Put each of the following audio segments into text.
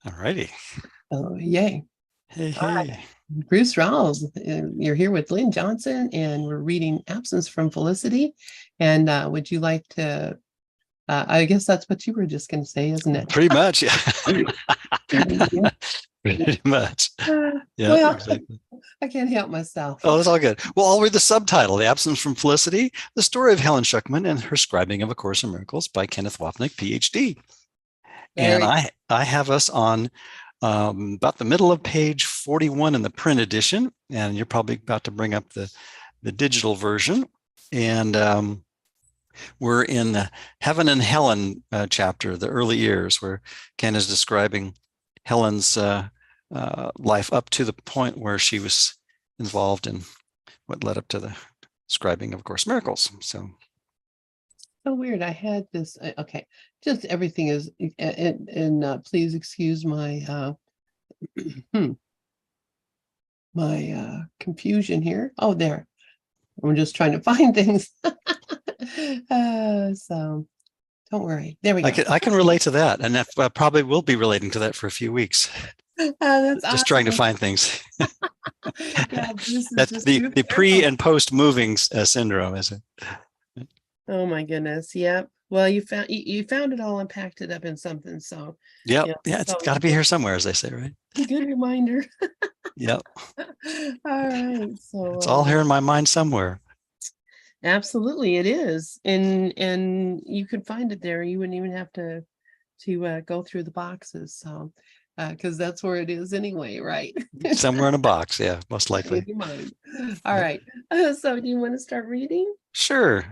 All righty. Oh, yay. Hey, All hey. right. Bruce Rawles, you're here with Lynn Johnson, and we're reading Absence from Felicity. And would you like to, I guess that's what you were just going to say, isn't it? Pretty much, yeah. Yeah. Pretty much. Yeah, Well, exactly. I can't help myself. Oh, that's all good. Well, I'll read the subtitle, The Absence from Felicity, the story of Helen Schucman and her scribing of A Course in Miracles by Kenneth Wapnick, Ph.D. And I have us on about the middle of page 41 in the print edition, and you're probably about to bring up the digital version. And we're in the Heaven and Helen chapter, the early years, where Ken is describing Helen's life up to the point where she was involved in what led up to the scribing of A Course in Miracles. So weird. I had this. Okay, just everything is. And please excuse my my confusion here. Oh, there. I'm just trying to find things. So don't worry. There we go. I can relate to that, and I probably will be relating to that for a few weeks. That's just awesome. trying to find things. Yeah, that's the pre and post moving syndrome, is it? Oh my goodness. Yep. Well, you found it all and packed it up in something. So yeah, it's got to be here somewhere, as they say, right? Good reminder. Yep. All right. So it's all here in my mind somewhere. Absolutely, it is, and you could find it there. You wouldn't even have to go through the boxes. So because that's where it is anyway, right? Somewhere in a box, yeah, most likely. In your mind. All right. So do you want to start reading? Sure.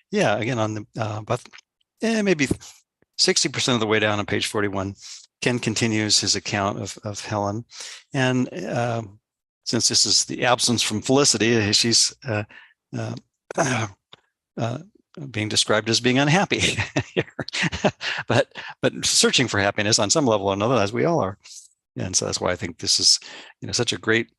Yeah, again, on the about maybe 60% of the way down on page 41, Ken continues his account of Helen. And since this is the absence from Felicity, she's being described as being unhappy here. but searching for happiness on some level or another, as we all are. And so that's why I think this is, such a great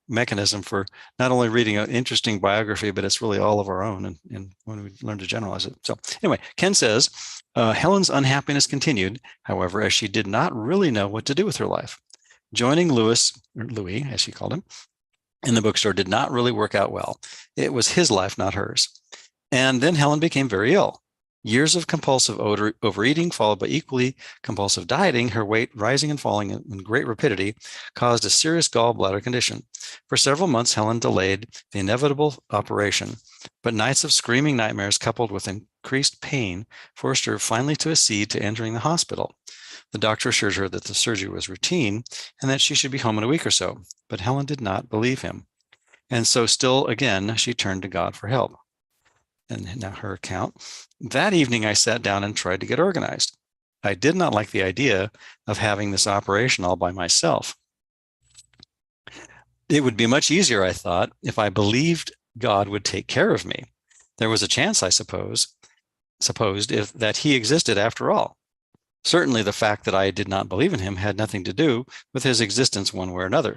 mechanism for not only reading an interesting biography, but it's really all of our own, and when we learn to generalize it. So anyway, Ken says, Helen's unhappiness continued, however, as she did not really know what to do with her life. Joining Louis, as she called him, in the bookstore did not really work out well. It was his life, not hers. And then Helen became very ill. Years of compulsive overeating, followed by equally compulsive dieting, her weight rising and falling in great rapidity, caused a serious gallbladder condition. For several months, Helen delayed the inevitable operation, but nights of screaming nightmares coupled with increased pain forced her finally to accede to entering the hospital. The doctor assured her that the surgery was routine and that she should be home in a week or so, but Helen did not believe him. And so still again, she turned to God for help. And now her account. That evening, I sat down and tried to get organized. I did not like the idea of having this operation all by myself. It would be much easier, I thought, if I believed God would take care of me. There was a chance, I supposed, that he existed after all. Certainly, the fact that I did not believe in him had nothing to do with his existence one way or another.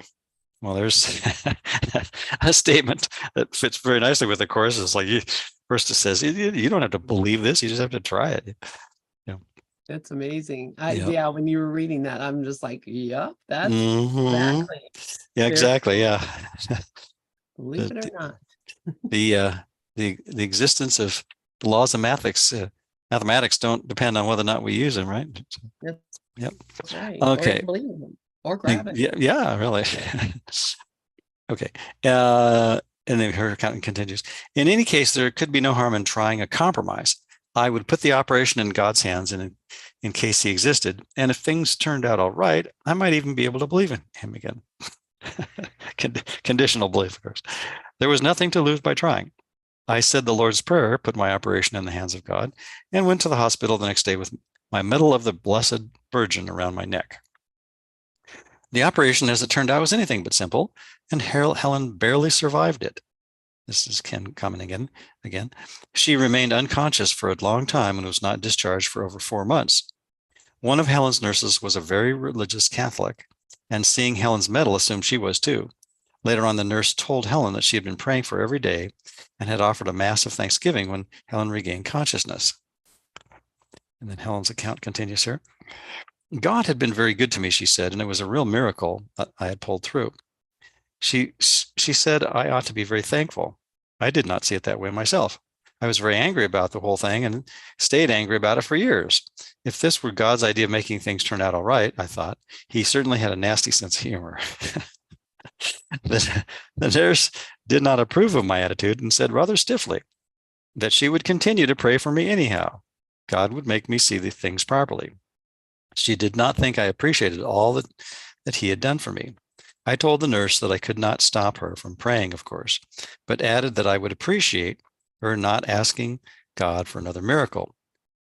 Well, there's a statement that fits very nicely with the course. It's like, first it says, you don't have to believe this, you just have to try it. Yeah. That's amazing. Yeah, when you were reading that, I'm just like, yep, that's exactly. Yeah, exactly. Yeah. Believe it or not. The existence of the laws of mathematics don't depend on whether or not we use them, right? Yep. That's right. Okay. Or believe them. Or grab it. Yeah, really. Okay. And then her account continues. In any case, there could be no harm in trying a compromise. I would put the operation in God's hands in case he existed. And if things turned out all right, I might even be able to believe in him again. Conditional belief, of course. There was nothing to lose by trying. I said the Lord's Prayer, put my operation in the hands of God, and went to the hospital the next day with my Medal of the Blessed Virgin around my neck. The operation, as it turned out, was anything but simple, and Helen barely survived it. This is Ken commenting again. She remained unconscious for a long time and was not discharged for over 4 months. One of Helen's nurses was a very religious Catholic, and seeing Helen's medal assumed she was too. Later on, the nurse told Helen that she had been praying for her every day and had offered a mass of thanksgiving when Helen regained consciousness. And then Helen's account continues here. God had been very good to me, she said, and it was a real miracle that I had pulled through. She said I ought to be very thankful. I did not see it that way myself. I was very angry about the whole thing and stayed angry about it for years. If this were God's idea of making things turn out all right, I thought, he certainly had a nasty sense of humor. The nurse did not approve of my attitude and said rather stiffly that she would continue to pray for me anyhow. God would make me see the things properly. She did not think I appreciated all that he had done for me. I told the nurse that I could not stop her from praying, of course, but added that I would appreciate her not asking God for another miracle,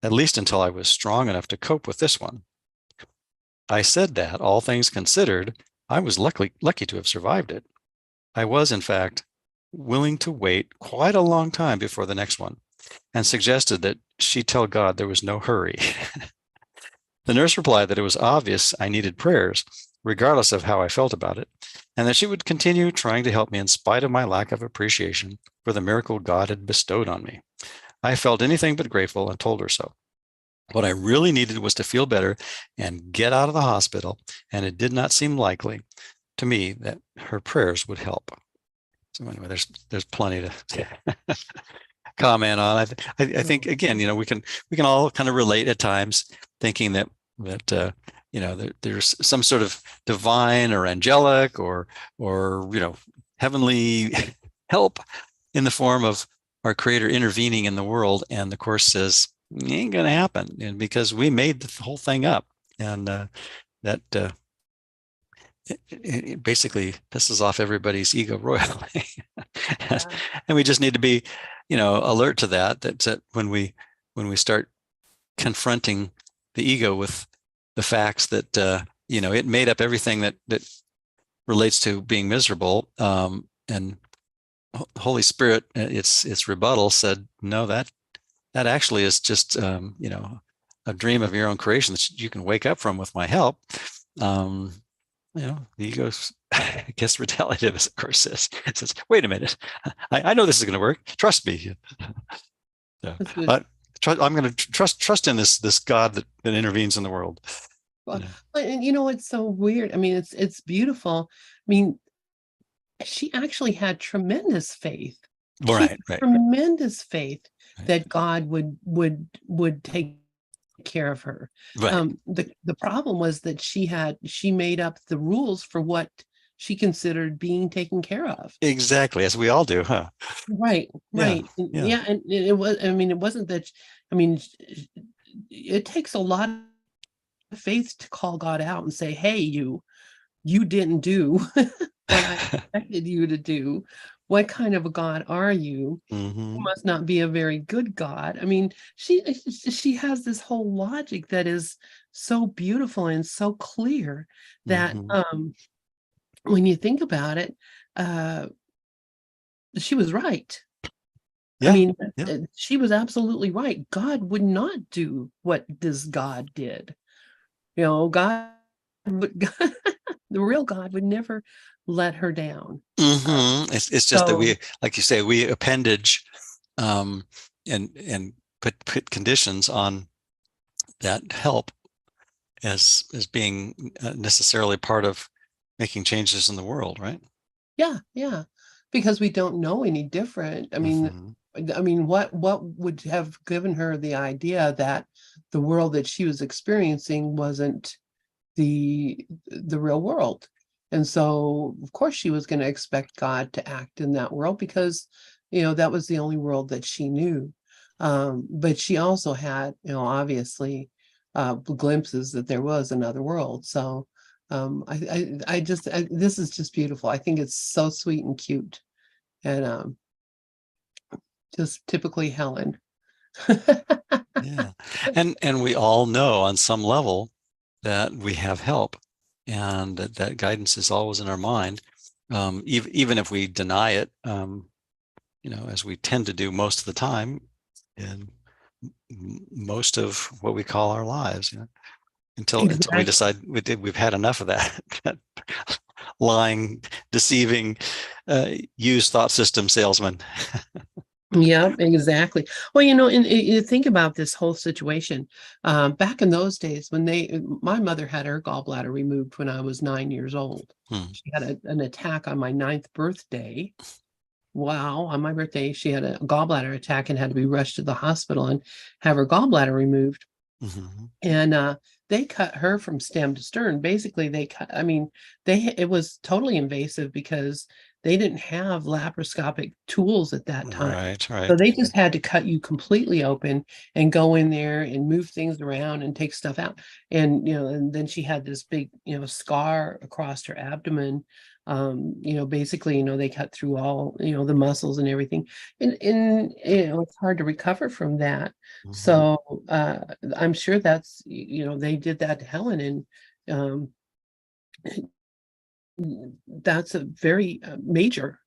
at least until I was strong enough to cope with this one. I said that, all things considered, I was lucky to have survived it. I was, in fact, willing to wait quite a long time before the next one, and suggested that she tell God there was no hurry. The nurse replied that it was obvious I needed prayers, regardless of how I felt about it, and that she would continue trying to help me in spite of my lack of appreciation for the miracle God had bestowed on me. I felt anything but grateful and told her so. What I really needed was to feel better and get out of the hospital, and it did not seem likely to me that her prayers would help. So anyway, there's plenty to comment on. I think again, we can all kind of relate at times, thinking that there's some sort of divine or angelic or heavenly help in the form of our Creator intervening in the world, and the Course says it ain't going to happen, and because we made the whole thing up, and that it basically pisses off everybody's ego royally. Yeah. And we just need to be alert to that when we start confronting the ego with the facts that it made up everything that relates to being miserable, and Holy Spirit, its rebuttal said, no, that actually is just a dream of your own creation that you can wake up from with my help. The ego gets retaliative, as the Course says. It says, wait a minute, I know this is going to work. Trust me. So, I'm going to trust in this God that intervenes in the world. Well, and it's so weird. I mean, it's beautiful. I mean, she actually had tremendous faith. Right. Tremendous faith that God would take care of her. Right. The problem was that she made up the rules for what she considered being taken care of. Exactly, as we all do, huh? Right. Yeah. And it wasn't that. It takes a lot of faith to call God out and say, hey, you didn't do what I expected you to do. What kind of a God are you? Mm-hmm. You must not be a very good God. I mean, she has this whole logic that is so beautiful and so clear that when you think about it, she was right. Yeah. I mean, she was absolutely right. God would not do what this God did. God would, the real God would never let her down. It's just that we, like you say, we appendage and put conditions on that help as being necessarily part of making changes in the world, right? Yeah, because we don't know any different. I mean, what would have given her the idea that the world that she was experiencing wasn't the real world? And so, of course, she was going to expect God to act in that world because, that was the only world that she knew. But she also had, obviously, glimpses that there was another world. So this is just beautiful. I think it's so sweet and cute, and just typically Helen. Yeah, and we all know on some level that we have help, and that guidance is always in our mind, even if we deny it, as we tend to do most of the time in most of what we call our lives, until we decide we've had enough of that lying, deceiving, used thought system salesman. Yeah, exactly. Well, and you think about this whole situation. Back in those days when my mother had her gallbladder removed when I was 9 years old. She had an attack on my 9th birthday. Wow, on my birthday, she had a gallbladder attack and had to be rushed to the hospital and have her gallbladder removed. Mm-hmm. And they cut her from stem to stern. Basically, it was totally invasive because they didn't have laparoscopic tools at that time. Right, So right. they just had to cut you completely open and go in there and move things around and take stuff out. And then she had this big, scar across her abdomen. Basically, they cut through all, the muscles and everything. And it's hard to recover from that. Mm-hmm. So I'm sure they did that to Helen, and um, that's a very major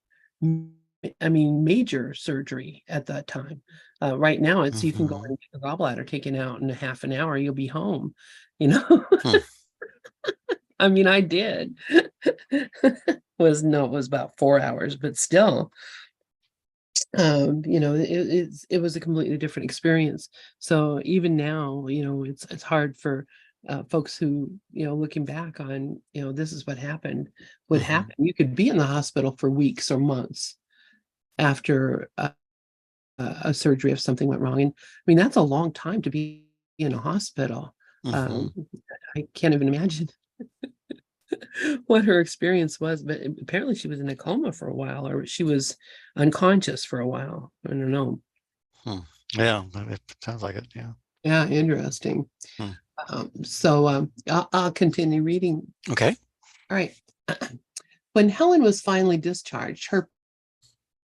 surgery at that time. Right now, it's you can go Mm-hmm. and get the gallbladder taken out in a half an hour, you'll be home, you know. Hmm. I mean, I did. It was about 4 hours, but still, it was a completely different experience. So even now, it's hard for folks who, looking back on, this is what happened, would Mm-hmm. happen. You could be in the hospital for weeks or months after a surgery if something went wrong. And I mean, that's a long time to be in a hospital. Mm-hmm. Um, I can't even imagine what her experience was, but apparently she was in a coma for a while, or she was unconscious for a while. I don't know. Hmm. Yeah, it sounds like it. Yeah. Yeah, interesting. Hmm. I'll continue reading. Okay. All right. When Helen was finally discharged, her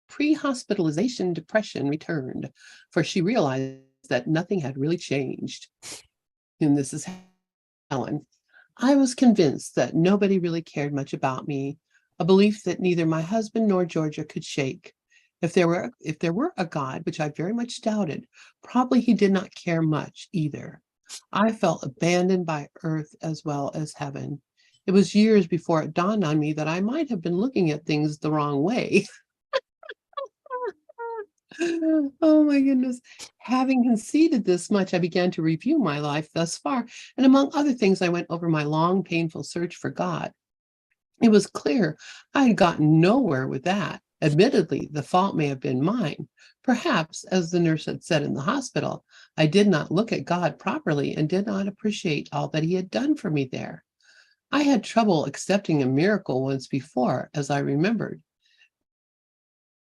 pre-hospitalization depression returned, for she realized that nothing had really changed. And this is Helen. I was convinced that nobody really cared much about me, a belief that neither my husband nor Georgia could shake. If there were a God, which I very much doubted, probably he did not care much either. I felt abandoned by earth as well as heaven. It was years before it dawned on me that I might have been looking at things the wrong way. Oh my goodness. Having conceded this much, I began to review my life thus far, and among other things, I went over my long, painful search for God. It was clear I had gotten nowhere with that. Admittedly, the fault may have been mine. Perhaps, as the nurse had said in the hospital, I did not look at God properly and did not appreciate all that he had done for me there. I had trouble accepting a miracle once before, as I remembered.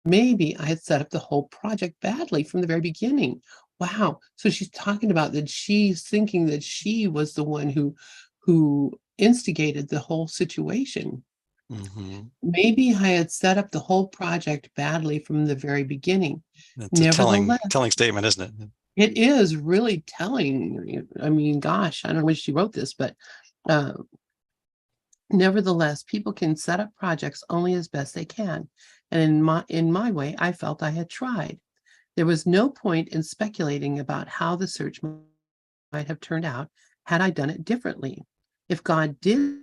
Maybe I had set up the whole project badly from the very beginning. Wow. So she's talking about that she's thinking that she was the one who instigated the whole situation. Mm-hmm. Maybe I had set up the whole project badly from the very beginning. It's a telling Nevertheless, statement, isn't it? it is really telling. I mean, gosh, I don't know when she wrote this, but uh, nevertheless, people can set up projects only as best they can. And in my way, I felt I had tried. There was no point in speculating about how the search might have turned out had I done it differently. If God did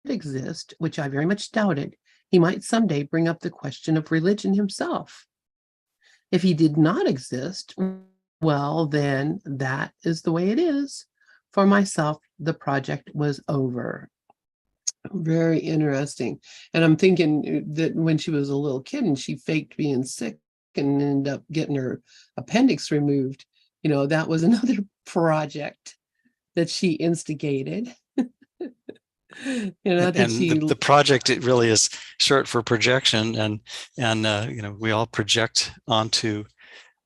exist, which I very much doubted, he might someday bring up the question of religion himself. If he did not exist, well, then that is the way it is. For myself, the project was over. Very interesting. And I'm thinking that when she was a little kid and she faked being sick and ended up getting her appendix removed, that was another project that she instigated. That And she, the project, it really is short for projection, and we all project onto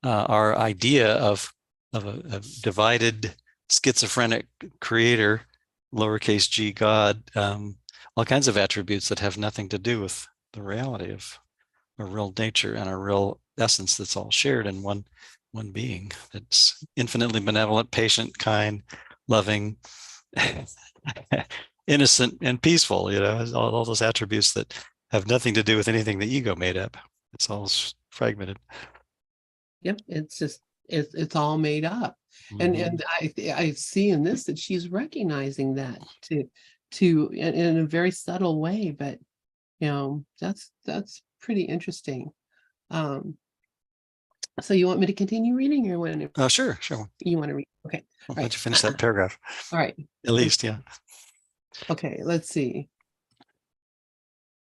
our idea of a divided schizophrenic creator, lowercase g God, all kinds of attributes that have nothing to do with the reality of a real nature and a real essence that's all shared in one being that's infinitely benevolent, patient, kind, loving, innocent, and peaceful. All those attributes that have nothing to do with anything the ego made up. It's all fragmented. yep, it's all made up. And Mm-hmm. and I see in this that she's recognizing that to in a very subtle way, but that's pretty interesting. Um, So you want me to continue reading, or Sure. you want to read? Okay. I'll All let right. you finish that paragraph. All right. At least, yeah. Okay, let's see.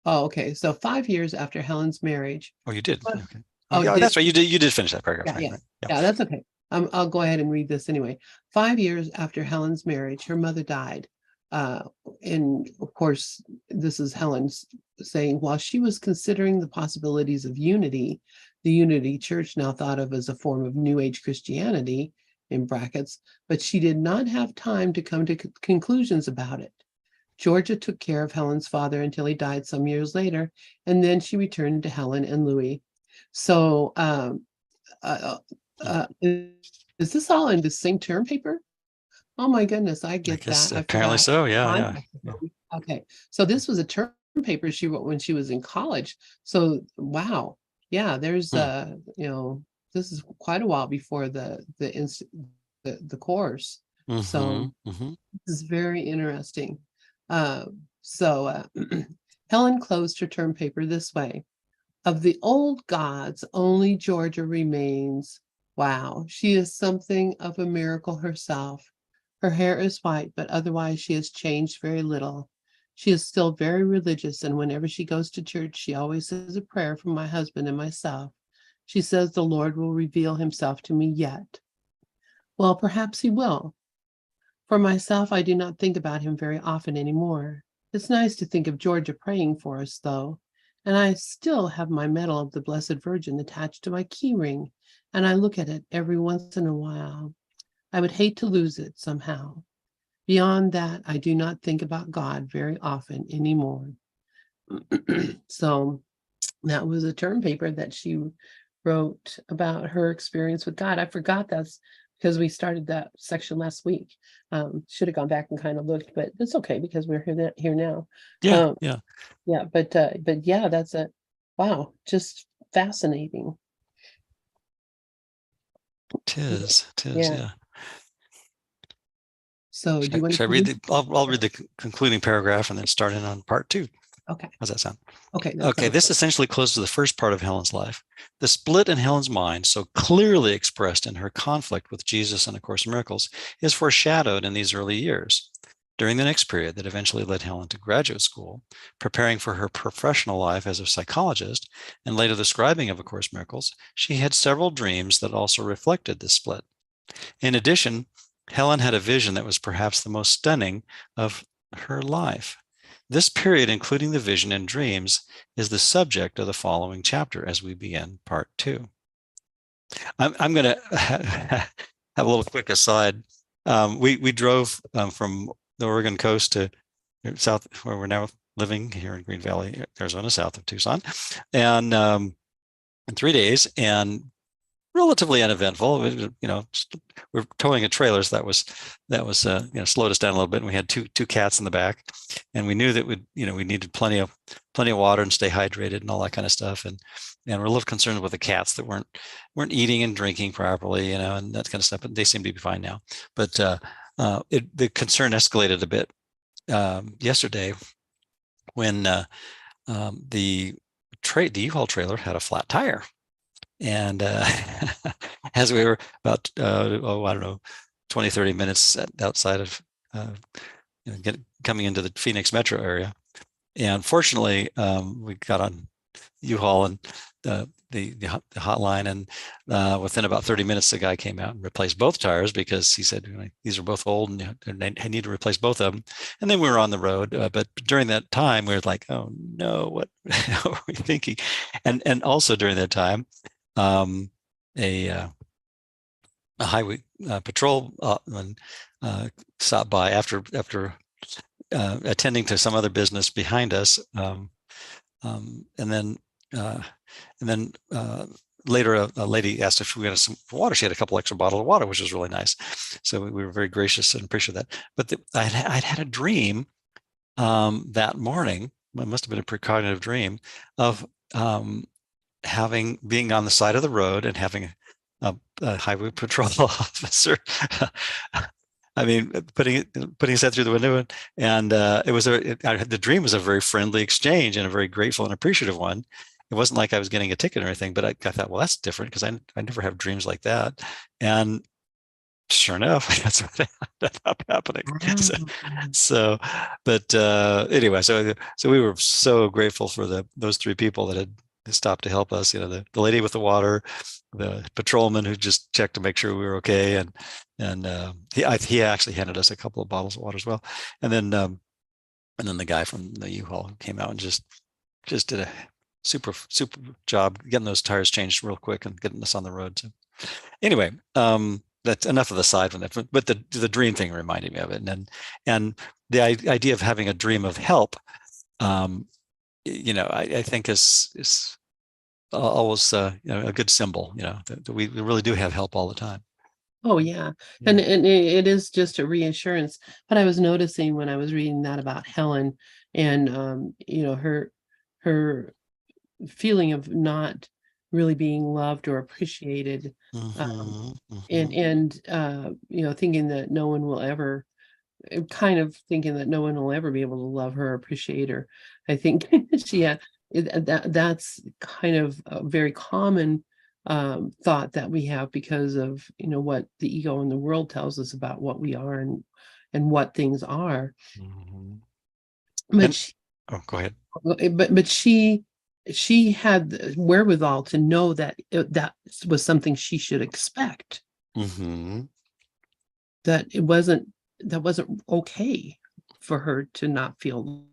Oh, okay. So 5 years after Helen's marriage. Oh, you did. Oh, Okay. oh, Yeah, that's right. You did finish that paragraph, yeah, right? yeah. Right. Yeah, that's okay. I'll go ahead and read this anyway. 5 years after Helen's marriage, her mother died. Uh, and of course, this is Helen's saying, while she was considering the possibilities of unity, the Unity Church, now thought of as a form of New Age Christianity, in brackets, but she did not have time to come to conclusions about it. Georgia took care of Helen's father until he died some years later, and then she returned to Helen and Louis. So, is this all in the same term paper? Oh my goodness, I I get guess that. I apparently forgot. so. Yeah, yeah. Context. Okay, so this was a term paper she wrote when she was in college. So wow, yeah, there's Hmm. this is quite a while before the course. Mm-hmm. So Mm-hmm. this is very interesting. Uh, so Helen closed her term paper this way. Of the old gods, only Georgia remains. Wow, she is something of a miracle herself. Her hair is white, but otherwise she has changed very little. She is still very religious, and whenever she goes to church, she always says a prayer for my husband and myself. She says the Lord will reveal himself to me yet. Well, perhaps he will. For myself, I do not think about him very often anymore. It's nice to think of Georgia praying for us, though, and I still have my medal of the Blessed Virgin attached to my key ring, and I look at it every once in a while. I would hate to lose it somehow. Beyond that, I do not think about God very often anymore. So that was a term paper that she wrote about her experience with God. I forgot that's because we started that section last week. Should have gone back and kind of looked, but it's okay because we're here now. Yeah, Um, yeah. yeah, but yeah, that's a wow, just fascinating. Tis, Yeah. yeah. So do you want Should I to read continue? the? I'll read the concluding paragraph and then start in on part two. Okay. How's that sound? Okay, that Okay, sounds this good. essentially closes the first part of Helen's life. The split in Helen's mind, so clearly expressed in her conflict with Jesus and A Course in Miracles, is foreshadowed in these early years. During the next period that eventually led Helen to graduate school, preparing for her professional life as a psychologist, and later the scribing of A Course in Miracles, she had several dreams that also reflected this split. In addition, Helen had a vision that was perhaps the most stunning of her life. This period, including the vision and dreams, is the subject of the following chapter as we begin part two. I'm going to have a little quick aside. We drove from the Oregon coast to south, where we're now living here in Green Valley, Arizona, south of Tucson, and in 3 days, and relatively uneventful. We're towing a trailer, so that was slowed us down a little bit. And we had two cats in the back, and we knew that we needed plenty of water and stay hydrated and all that kind of stuff. And we're a little concerned with the cats that weren't eating and drinking properly, and that kind of stuff. But they seem to be fine now. But the concern escalated a bit yesterday when the U-Haul trailer had a flat tire. And as we were about, I don't know, 20, 30 minutes outside of coming into the Phoenix metro area. And fortunately, we got on U-Haul and the hotline, and within about 30 minutes, the guy came out and replaced both tires because he said, these are both old and I need to replace both of them. And then we were on the road. But during that time, we were like, oh no, what are we thinking? And also during that time, a highway patrol stopped by after attending to some other business behind us, and then later a lady asked if we had some water. She had a couple extra bottles of water, which was really nice. So we were very gracious and appreciate that. But I'd had a dream that morning. It must have been a precognitive dream of being on the side of the road and having a highway patrol officer, I mean, putting his head through the window, and the dream was a very friendly exchange and a very grateful and appreciative one. it wasn't like I was getting a ticket or anything, but I thought, well, that's different because I never have dreams like that. And sure enough, that's what ended up happening. So, Wow. so but anyway, so we were so grateful for those three people that had stopped to help us. The lady with the water, the patrolman who just checked to make sure we were okay, and he actually handed us a couple of bottles of water as well, and then the guy from the U-Haul who came out and just did a super job getting those tires changed real quick and getting us on the road. So anyway, that's enough of the side from that. But the dream thing reminded me of it, and the idea of having a dream of help, I think is always a good symbol. That we really do have help all the time. Oh yeah. And it is just a reassurance. But I was noticing when I was reading that about Helen and her feeling of not really being loved or appreciated, and thinking that no one will ever kind of thinking that no one will ever be able to love her or appreciate her. I think that's kind of a very common thought that we have because of what the ego and the world tells us about what we are and what things are. But go ahead. But she had the wherewithal to know that that was something she should expect. That wasn't okay for her to not feel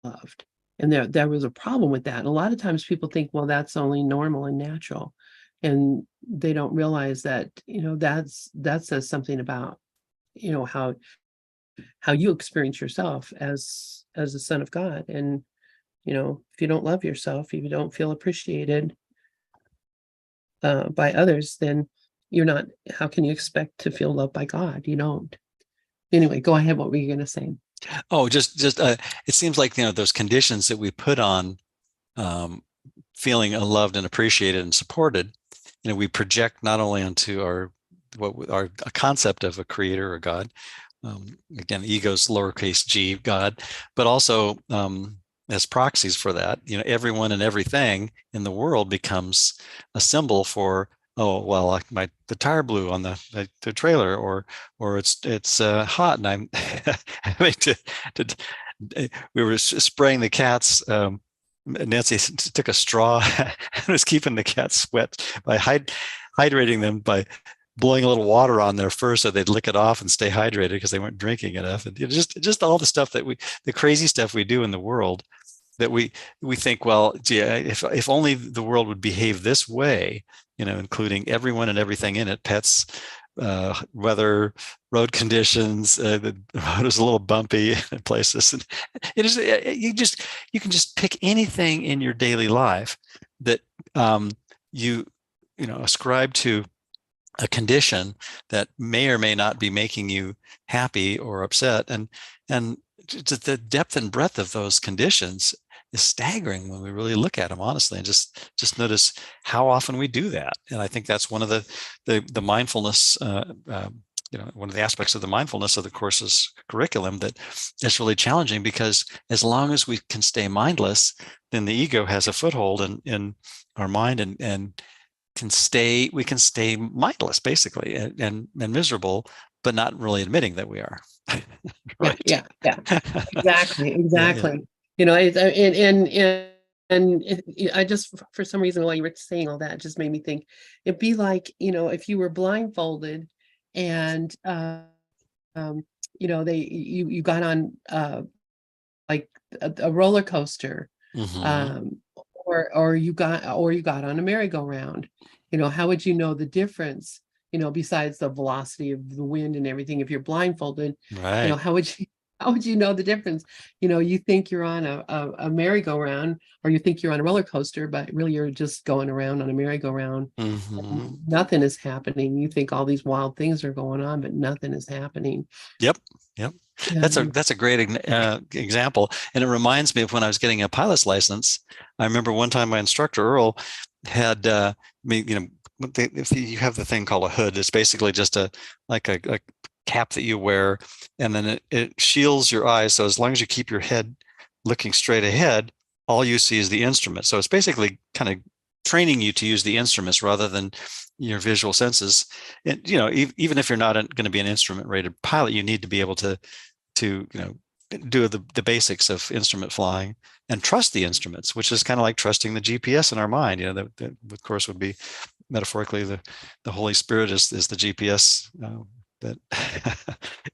loved, and there was a problem with that. And a lot of times people think, well, that's only normal and natural, and they don't realize that that says something about how you experience yourself as a son of God. And if you don't love yourself, if you don't feel appreciated by others, then you're not, how can you expect to feel loved by God? You don't. Anyway, go ahead. What were you going to say? Oh, just it seems like those conditions that we put on feeling loved and appreciated and supported, we project not only onto our a concept of a creator or God, again, ego's lowercase g, God, but also as proxies for that. Everyone and everything in the world becomes a symbol for, oh well, like the tire blew on the trailer, or it's hot, and I'm having we were spraying the cats. Nancy took a straw and was keeping the cats wet by hydrating them by blowing a little water on there first so they'd lick it off and stay hydrated because they weren't drinking enough. And just all the stuff the crazy stuff we do in the world that we think, well, gee, if only the world would behave this way, including everyone and everything in it, pets, weather, road conditions. The road is a little bumpy in places, and you can just pick anything in your daily life that you ascribe to a condition that may or may not be making you happy or upset, and the depth and breadth of those conditions is staggering when we really look at them honestly, and just notice how often we do that. And I think that's one of the mindfulness, one of the aspects of the mindfulness of the course's curriculum that is really challenging, because as long as we can stay mindless, then the ego has a foothold in our mind, and we can stay mindless basically, and miserable, but not really admitting that we are. Right. Yeah. Exactly. I just, for some reason, while you were saying all that, it just made me think it'd be like, if you were blindfolded and you got on like a roller coaster, or you got on a merry-go-round. How would you know the difference, besides the velocity of the wind and everything? If you're blindfolded, Right. how would you know the difference? You think you're on a merry-go-round, or you think you're on a roller coaster, but really you're just going around on a merry-go-round. Nothing is happening. You think all these wild things are going on, but nothing is happening. Yep. That's a great example, and it reminds me of when I was getting a pilot's license. I remember one time my instructor Earl had if you have the thing called a hood, it's basically just a cap that you wear, and then it shields your eyes. So as long as you keep your head looking straight ahead, all you see is the instrument. So it's basically kind of training you to use the instruments rather than your visual senses. And, even if you're not going to be an instrument rated pilot, you need to be able to do the basics of instrument flying and trust the instruments, which is kind of like trusting the GPS in our mind. That of course would be metaphorically the Holy Spirit is the GPS that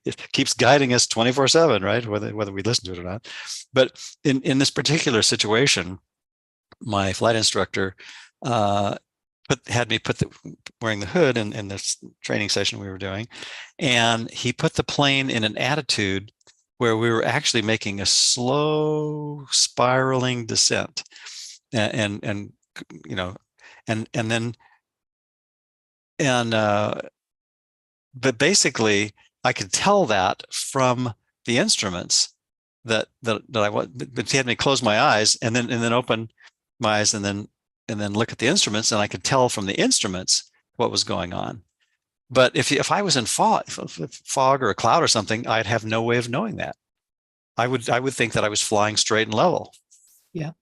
it keeps guiding us 24/7, right? Whether we listen to it or not. But in this particular situation, my flight instructor had me wearing the hood in this training session we were doing, and he put the plane in an attitude where we were actually making a slow spiraling descent, and but basically I could tell that from the instruments that I want. But he had me close my eyes and then open my eyes and then look at the instruments, and I could tell from the instruments what was going on. But if I was in fog or a cloud or something, I'd have no way of knowing that. I would think that I was flying straight and level. Yeah.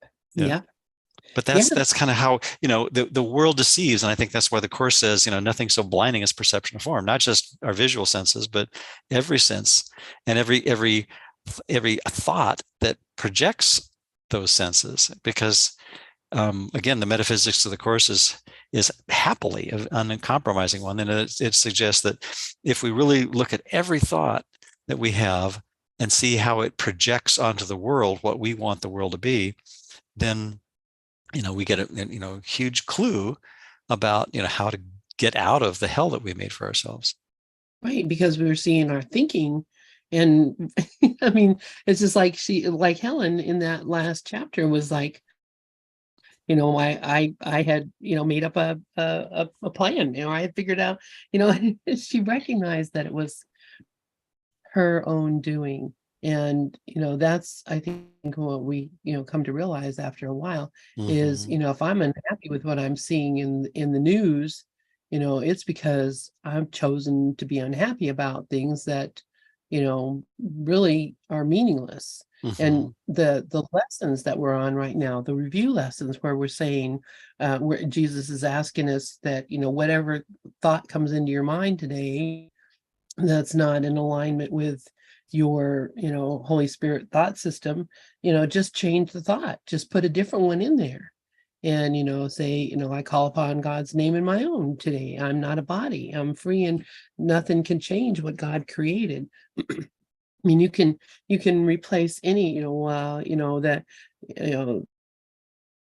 But that's kind of how, the world deceives. And I think that's why the Course says, nothing so blinding as perception of form, not just our visual senses, but every sense and every thought that projects those senses. Because again, the metaphysics of the Course is happily an uncompromising one. And it suggests that if we really look at every thought that we have and see how it projects onto the world what we want the world to be, then we get a huge clue about how to get out of the hell that we made for ourselves. Right, because we were seeing our thinking, and I mean, it's just like Helen in that last chapter was like, I had made up a plan. I had figured out. She recognized that it was her own doing. And, that's, I think, what we, come to realize after a while is, if I'm unhappy with what I'm seeing in the news, it's because I've chosen to be unhappy about things that, really are meaningless. And the lessons that we're on right now, the review lessons where we're saying, where Jesus is asking us that, whatever thought comes into your mind today, that's not in alignment with your Holy Spirit thought system, just change the thought, just put a different one in there, and say, I call upon God's name in my own today. I'm not a body, I'm free, and nothing can change what God created. I mean, you can replace any that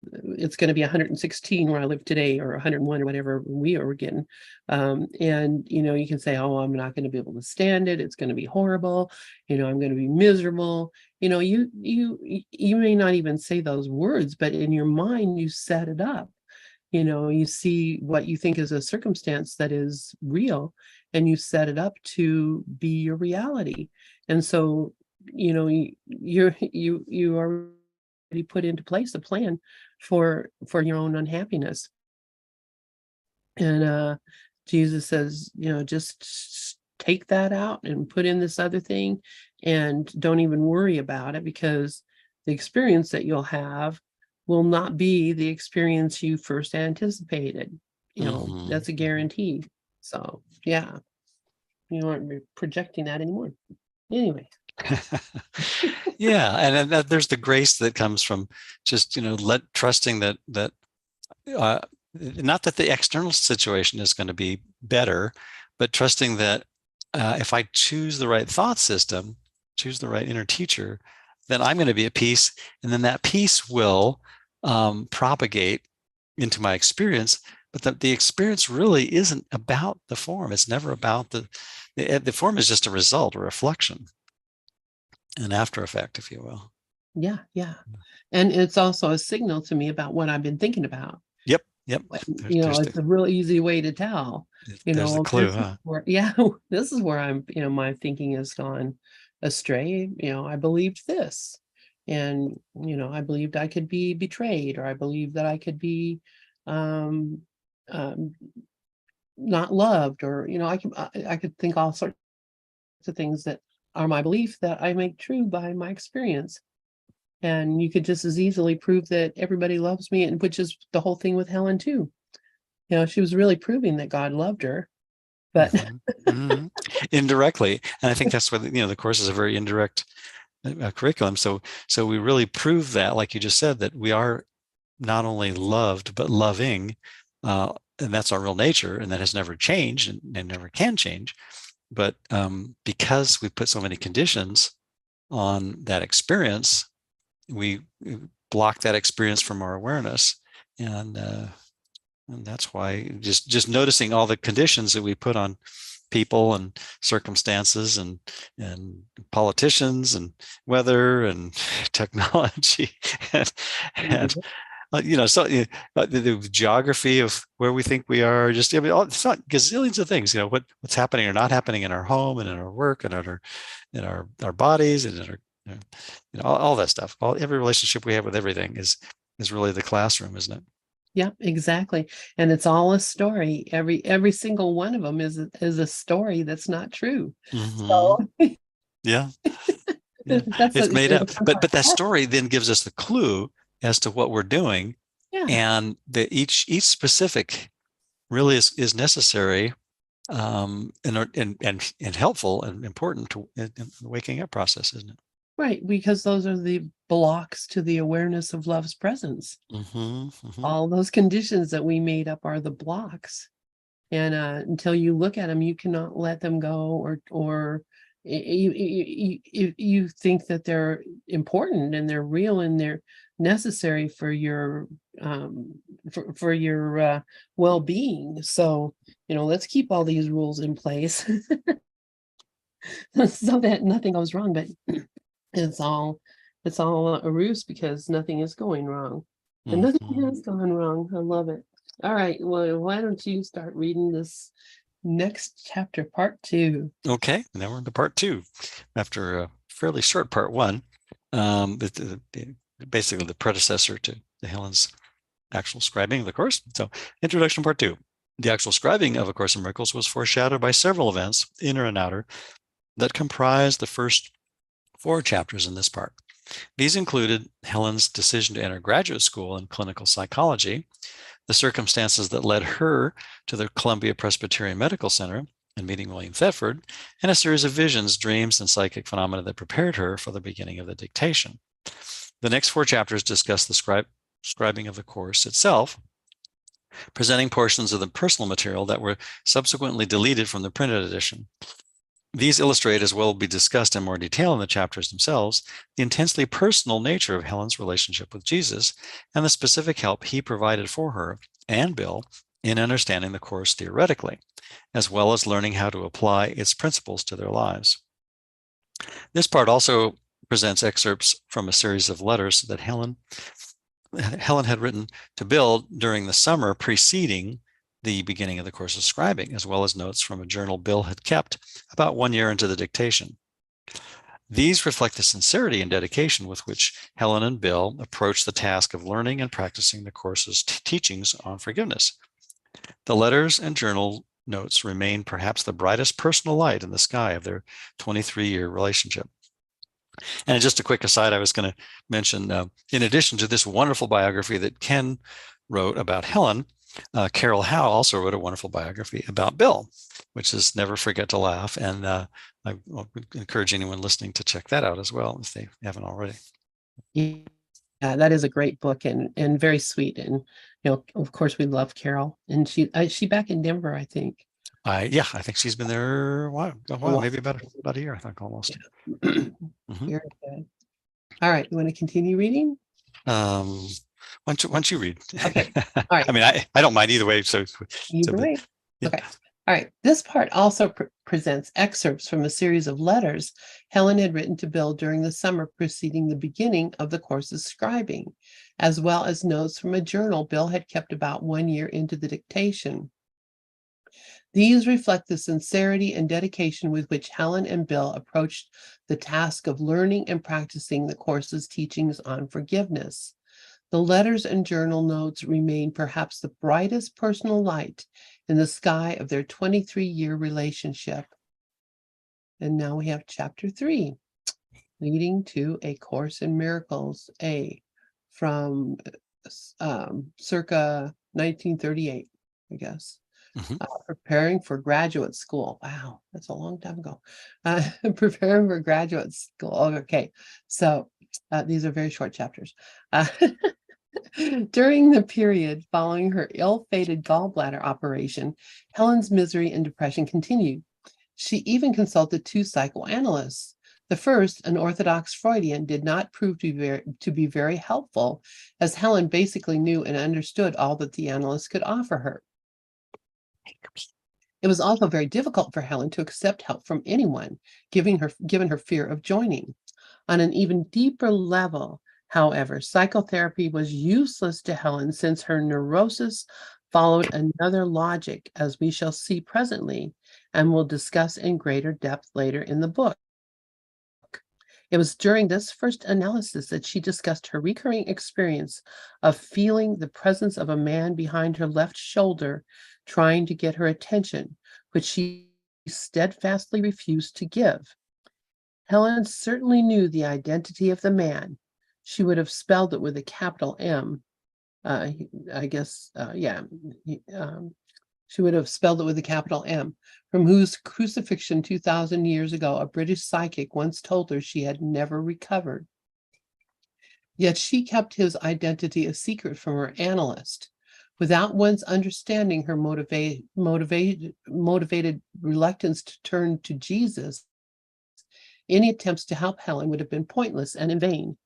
it's going to be 116 where I live today, or 101, or whatever we are getting. And, you can say, oh, I'm not going to be able to stand it. It's going to be horrible. I'm going to be miserable. You may not even say those words, but in your mind, you set it up. You see what you think is a circumstance that is real, and you set it up to be your reality. And so, you are put into place a plan for your own unhappiness. And Jesus says, just take that out and put in this other thing, and don't even worry about it, because the experience that you'll have will not be the experience you first anticipated. That's a guarantee. So yeah, you aren't projecting that anymore. Anyway. Yeah, and then there's the grace that comes from just trusting that not that the external situation is going to be better, but trusting that if I choose the right thought system, choose the right inner teacher, then I'm going to be at peace, and then that peace will propagate into my experience. But the experience really isn't about the form. It's never about the form is just a result, a reflection, an after effect, if you will. Yeah. And it's also a signal to me about what I've been thinking about. Yep. It's a real easy way to tell. There's the clue, huh? This is where I'm, my thinking has gone astray. I believed this, and I believed I could be betrayed, or I believed that I could be not loved, or I could think all sorts of things that are my belief that I make true by my experience. And you could just as easily prove that everybody loves me, and which is the whole thing with Helen too. She was really proving that God loved her, but Indirectly. And I think that's what, the course is a very indirect curriculum. So we really prove that, like you just said, that we are not only loved, but loving. And that's our real nature. And that has never changed and never can change. But because we put so many conditions on that experience, we block that experience from our awareness. And that's why just noticing all the conditions that we put on people and circumstances and politicians and weather and technology and so the geography of where we think we are, just it's not gazillions of things, what's happening or not happening in our home and in our work and in our bodies and in our all that stuff. Every relationship we have with everything is really the classroom, isn't it? Yep, exactly. And it's all a story. Every single one of them is a story that's not true. So yeah, that's it's made up. But that story then gives us the clue as to what we're doing. Yeah. And each specific really is necessary and helpful and important in the waking up process, isn't it? Right, because those are the blocks to the awareness of love's presence. All those conditions that we made up are the blocks. And until you look at them, you cannot let them go, or you think that they're important and they're real and they're necessary for your well-being. So let's keep all these rules in place so that nothing goes wrong. But it's all a ruse, because nothing is going wrong, and nothing has gone wrong. I love it. All right, well, why don't you start reading this next chapter, part 2? Okay, now we're into part 2 after a fairly short part 1. Basically the predecessor to Helen's actual scribing of the course. So introduction, part 2. The actual scribing of A Course in Miracles was foreshadowed by several events, inner and outer, that comprise the first 4 chapters in this part. These included Helen's decision to enter graduate school in clinical psychology, the circumstances that led her to the Columbia Presbyterian Medical Center and meeting William Thetford, and a series of visions, dreams, and psychic phenomena that prepared her for the beginning of the dictation. The next 4 chapters discuss the scribing of the course itself, presenting portions of the personal material that were subsequently deleted from the printed edition. These illustrate, as will be discussed in more detail in the chapters themselves, the intensely personal nature of Helen's relationship with Jesus and the specific help he provided for her and Bill in understanding the course theoretically, as well as learning how to apply its principles to their lives. This part also presents excerpts from a series of letters that Helen had written to Bill during the summer preceding the beginning of the course of scribing, as well as notes from a journal Bill had kept about 1 year into the dictation. These reflect the sincerity and dedication with which Helen and Bill approached the task of learning and practicing the course's teachings on forgiveness. The letters and journal notes remain perhaps the brightest personal light in the sky of their 23-year relationship. And just a quick aside, I was going to mention, in addition to this wonderful biography that Ken wrote about Helen, Carol Howe also wrote a wonderful biography about Bill, which is Never Forget to Laugh. And I would encourage anyone listening to check that out as well, if they haven't already. Yeah, that is a great book and very sweet. And, of course, we love Carol. And she back in Denver, I think. I think she's been there a while, maybe about a year, I think, almost. Yeah. Very good. All right, you want to continue reading? Why don't you read? Okay. All right. I mean, I don't mind either way. So Okay. All right. This part also presents excerpts from a series of letters Helen had written to Bill during the summer preceding the beginning of the course's scribing, as well as notes from a journal Bill had kept about 1 year into the dictation. These reflect the sincerity and dedication with which Helen and Bill approached the task of learning and practicing the course's teachings on forgiveness. The letters and journal notes remain perhaps the brightest personal light in the sky of their 23-year relationship. And now we have chapter 3. leading to A Course in Miracles, from circa 1938, I guess. Preparing for graduate school. Wow, that's a long time ago. Preparing for graduate school. Okay, so these are very short chapters. During the period following her ill-fated gallbladder operation, Helen's misery and depression continued. She even consulted 2 psychoanalysts. The first, an orthodox Freudian, did not prove to be very helpful, as Helen basically knew and understood all that the analyst could offer her. It was also very difficult for Helen to accept help from anyone, given her fear of joining. On an even deeper level, however, psychotherapy was useless to Helen since her neurosis followed another logic, as we shall see presently, and will discuss in greater depth later in the book. It was during this first analysis that she discussed her recurring experience of feeling the presence of a man behind her left shoulder trying to get her attention, which she steadfastly refused to give. Helen certainly knew the identity of the man. She would have spelled it with a capital M. I guess, she would have spelled it with a capital M, from whose crucifixion 2,000 years ago, a British psychic once told her she had never recovered. Yet she kept his identity a secret from her analyst. Without one's understanding her motivated reluctance to turn to Jesus, any attempts to help Helen would have been pointless and in vain.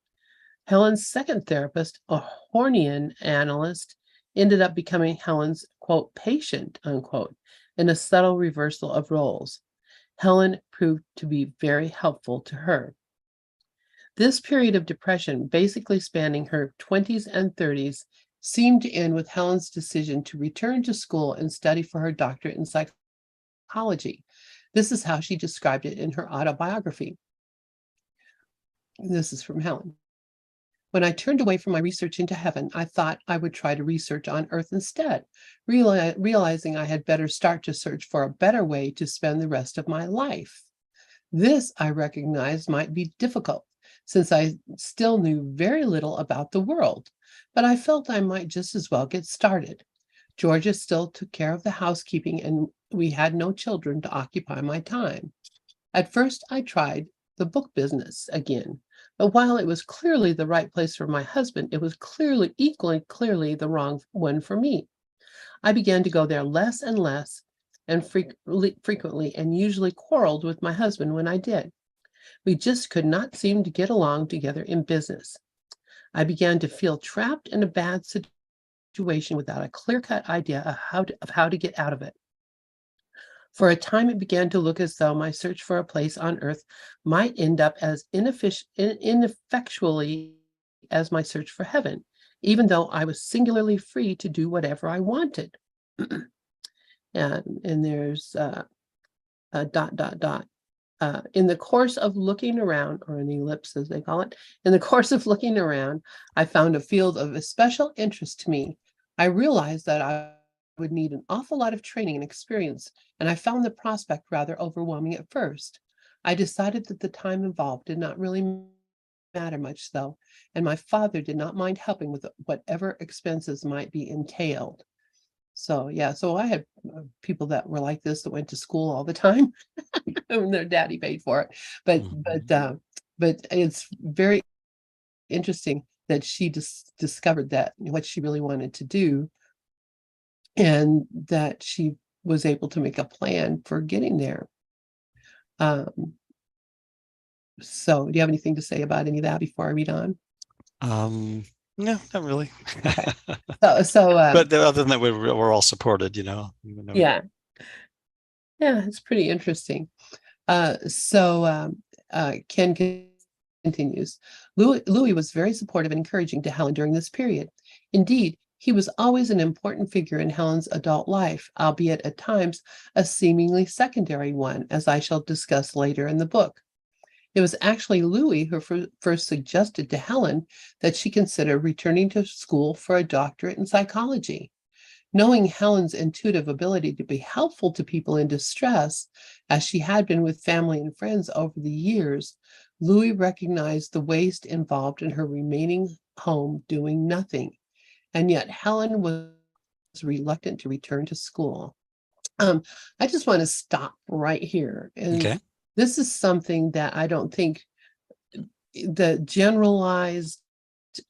Helen's second therapist, a Hornian analyst, ended up becoming Helen's, quote, patient, unquote, in a subtle reversal of roles. Helen proved to be very helpful to her. This period of depression, basically spanning her 20s and 30s, seemed to end with Helen's decision to return to school and study for her doctorate in psychology. This is how she described it in her autobiography. This is from Helen. When I turned away from my research into heaven, I thought I would try to research on earth instead, realizing I had better start to search for a better way to spend the rest of my life. This, I recognized, might be difficult, since I still knew very little about the world, but I felt I might just as well get started. Georgia still took care of the housekeeping, and we had no children to occupy my time. At first, I tried the book business again, but while it was clearly the right place for my husband, it was equally clearly the wrong one for me. I began to go there less and less, and frequently, and usually quarreled with my husband when I did. We just could not seem to get along together in business. I began to feel trapped in a bad situation without a clear-cut idea of how to get out of it. For a time, it began to look as though my search for a place on earth might end up as ineffectually as my search for heaven, even though I was singularly free to do whatever I wanted. and there's in the course of looking around, or an ellipse as they call it, in the course of looking around, I found a field of special interest to me. I realized that I would need an awful lot of training and experience, and I found the prospect rather overwhelming at first. I decided that the time involved did not really matter much, though, and my father did not mind helping with whatever expenses might be entailed. So yeah, so I had people that were like this that went to school all the time, and their daddy paid for it. But it's very interesting that she discovered that what she really wanted to do, and that she was able to make a plan for getting there. So do you have anything to say about any of that before I read on? No, not really. Okay. But other than that, we're all supported, Yeah. Yeah, it's pretty interesting. Ken continues. Louis was very supportive and encouraging to Helen during this period. Indeed, he was always an important figure in Helen's adult life, albeit at times a seemingly secondary one, as I shall discuss later in the book. It was actually Louis who first suggested to Helen that she consider returning to school for a doctorate in psychology. Knowing Helen's intuitive ability to be helpful to people in distress, as she had been with family and friends over the years, Louis recognized the waste involved in her remaining home doing nothing, and yet Helen was reluctant to return to school. I just want to stop right here. And Okay. this is something that I don't think the generalized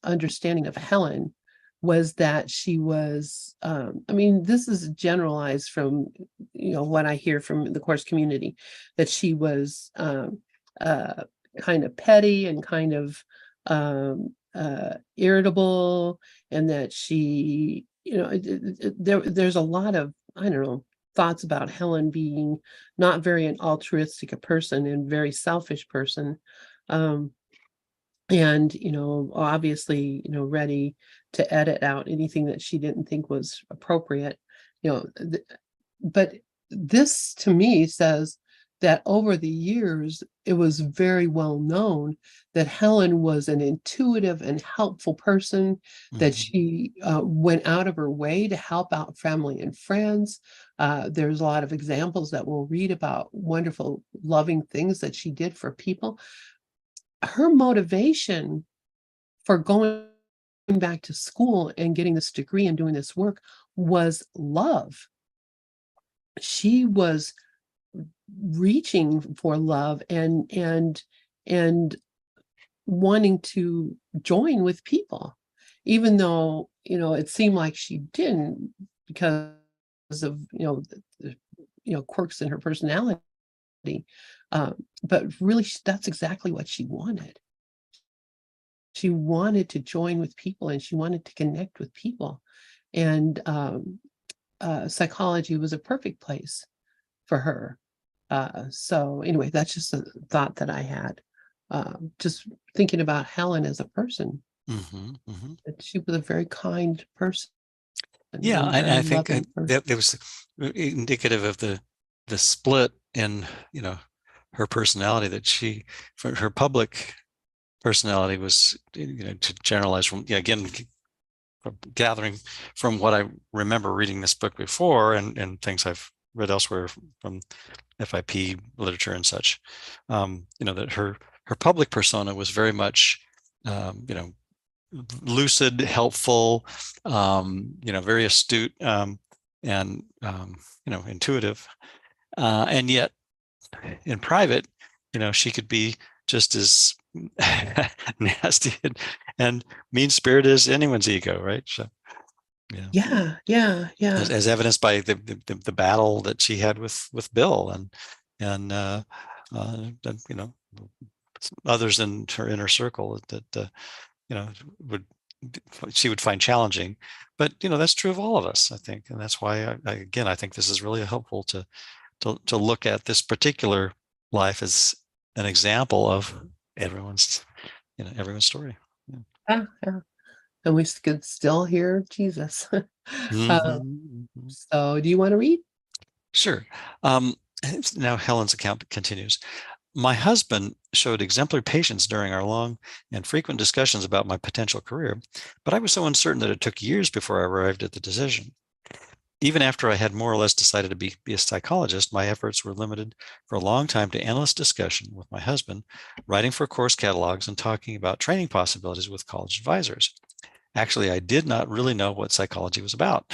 understanding of Helen was that she was, I mean, this is generalized from, what I hear from the course community, that she was kind of petty and kind of irritable, and that she, there's a lot of, I don't know, thoughts about Helen being not very an altruistic a person and very selfish person. And obviously ready to edit out anything that she didn't think was appropriate. But this to me says that over the years it was very well known that Helen was an intuitive and helpful person, that she went out of her way to help out family and friends. There's a lot of examples that we'll read about wonderful loving things that she did for people. Her motivation for going back to school and getting this degree and doing this work was love. She was reaching for love and wanting to join with people, even though it seemed like she didn't, because of quirks in her personality. But really, that's exactly what she wanted. She wanted to join with people, and she wanted to connect with people. And psychology was a perfect place for her. So anyway, that's just a thought that I had. Just thinking about Helen as a person. That she was a very kind person. Yeah, And very I think loving person. that it was indicative of the split in her personality, that for her public personality was, to generalize from, again, gathering from what I remember reading this book before and things I've read elsewhere from FIP literature and such, that her public persona was very much, lucid, helpful, very astute, and intuitive, and yet in private, she could be just as nasty and mean-spirited as anyone's ego, right? So, Yeah. as evidenced by the battle that she had with Bill and others in her inner circle that would she would find challenging. But that's true of all of us, I think, and that's why I think this is really helpful to look at this particular life as an example of everyone's story. Yeah. And we could still hear Jesus. So do you want to read? Sure. Now Helen's account continues. My husband showed exemplary patience during our long and frequent discussions about my potential career, but I was so uncertain that it took years before I arrived at the decision. Even after I had more or less decided to be a psychologist, my efforts were limited for a long time to endless discussion with my husband, writing for course catalogs and talking about training possibilities with college advisors. Actually, I did not really know what psychology was about.